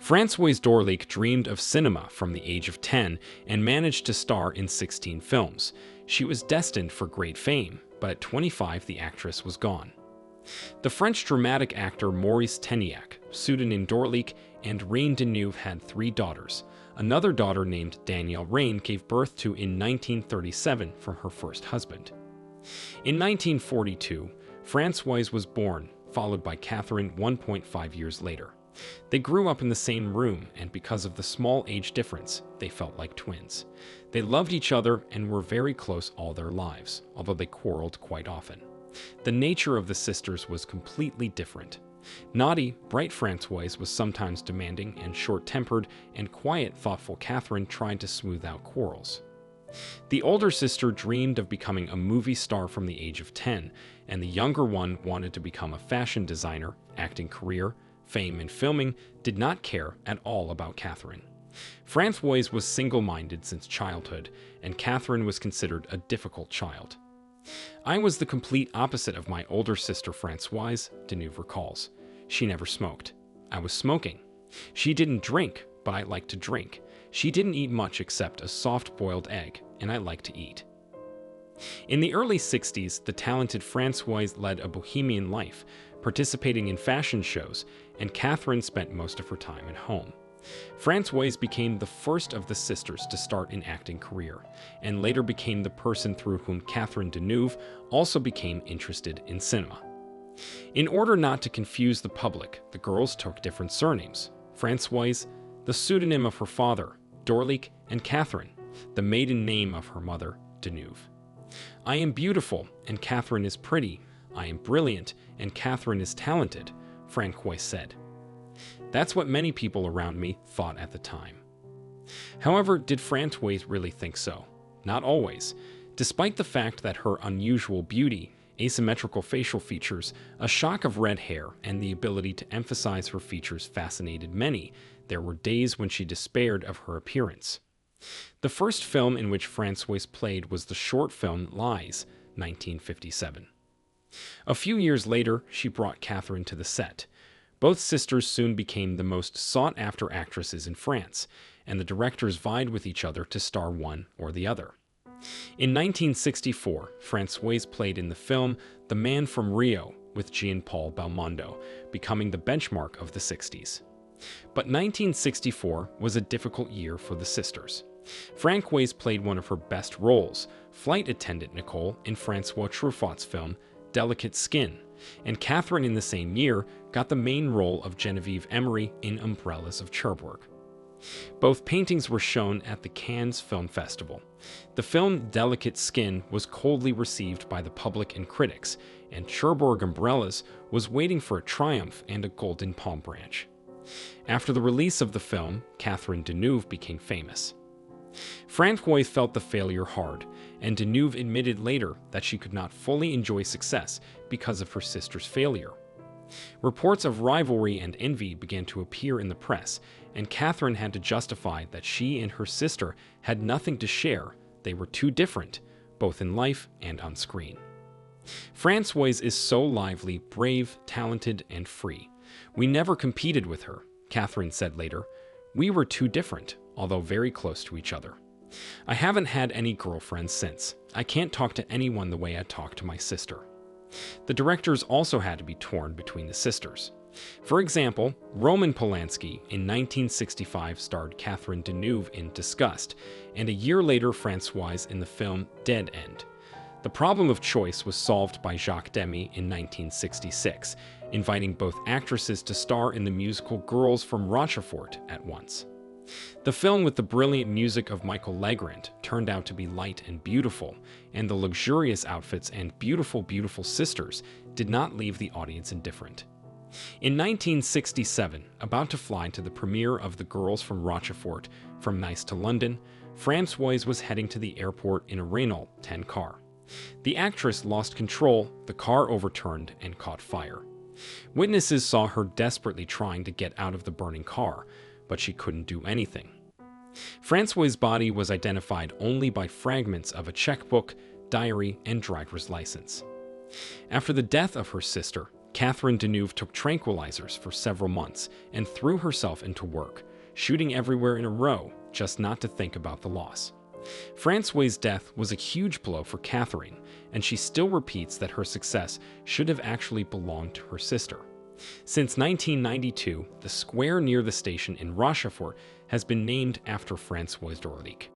Francoise Dorleak dreamed of cinema from the age of 10 and managed to star in 16 films. She was destined for great fame, but at 25 the actress was gone. The French dramatic actor Maurice Teniac, pseudonym-Dorleak, and Rene Deneuve had 3 daughters. Another daughter named Danielle Rene gave birth to in 1937 from her first husband. In 1942, Francoise was born, followed by Catherine 1.5 years later. They grew up in the same room, and because of the small age difference, they felt like twins. They loved each other and were very close all their lives, although they quarreled quite often. The nature of the sisters was completely different. Naughty, bright Francoise was sometimes demanding and short-tempered, and quiet, thoughtful Catherine tried to smooth out quarrels. The older sister dreamed of becoming a movie star from the age of 10, and the younger one wanted to become a fashion designer, acting career, fame, and filming, did not care at all about Catherine. Francoise was single-minded since childhood, and Catherine was considered a difficult child. "I was the complete opposite of my older sister Francoise," Deneuve recalls. "She never smoked. I was smoking. She didn't drink, but I liked to drink. She didn't eat much except a soft-boiled egg, and I liked to eat." In the early 60s, the talented Francoise led a bohemian life, participating in fashion shows, and Catherine spent most of her time at home. Francoise became the first of the sisters to start an acting career, and later became the person through whom Catherine Deneuve also became interested in cinema. In order not to confuse the public, the girls took different surnames. Francoise, the pseudonym of her father, Dorleak, and Catherine, the maiden name of her mother, Deneuve. "I am beautiful, and Catherine is pretty. I am brilliant, and Catherine is talented," Francoise said. That's what many people around me thought at the time. However, did Francoise really think so? Not always. Despite the fact that her unusual beauty, asymmetrical facial features, a shock of red hair, and the ability to emphasize her features fascinated many, there were days when she despaired of her appearance. The first film in which Francoise played was the short film Lies, 1957. A few years later, she brought Catherine to the set. Both sisters soon became the most sought-after actresses in France, and the directors vied with each other to star one or the other. In 1964, Francoise played in the film The Man from Rio with Jean-Paul Belmondo, becoming the benchmark of the 60s. But 1964 was a difficult year for the sisters. Francoise played one of her best roles, flight attendant Nicole, in Francois Truffaut's film Delicate Skin, and Catherine in the same year got the main role of Genevieve Emery in Umbrellas of Cherbourg. Both paintings were shown at the Cannes Film Festival. The film Delicate Skin was coldly received by the public and critics, and Cherbourg Umbrellas was waiting for a triumph and a golden palm branch. After the release of the film, Catherine Deneuve became famous. Francoise felt the failure hard, and Deneuve admitted later that she could not fully enjoy success because of her sister's failure. Reports of rivalry and envy began to appear in the press, and Catherine had to justify that she and her sister had nothing to share. They were too different, both in life and on screen. Francoise is so lively, brave, talented, and free. "We never competed with her," Catherine said later. "We were too different, although very close to each other. I haven't had any girlfriends since. I can't talk to anyone the way I talk to my sister." The directors also had to be torn between the sisters. For example, Roman Polanski in 1965 starred Catherine Deneuve in Disgust, and a year later Francoise in the film Dead End. The problem of choice was solved by Jacques Demy in 1966, inviting both actresses to star in the musical Girls from Rochefort at once. The film, with the brilliant music of Michael Legrand, turned out to be light and beautiful, and the luxurious outfits and beautiful, beautiful sisters did not leave the audience indifferent. In 1967, about to fly to the premiere of The Girls from Rochefort from Nice to London, Francoise was heading to the airport in a Renault 10 car. The actress lost control, the car overturned and caught fire. Witnesses saw her desperately trying to get out of the burning car, but she couldn't do anything. Francoise's body was identified only by fragments of a checkbook, diary, and driver's license. After the death of her sister, Catherine Deneuve took tranquilizers for several months and threw herself into work, shooting everywhere in a row just not to think about the loss. Francoise's death was a huge blow for Catherine, and she still repeats that her success should have actually belonged to her sister. Since 1992, the square near the station in Rochefort has been named after Francoise Dorleak.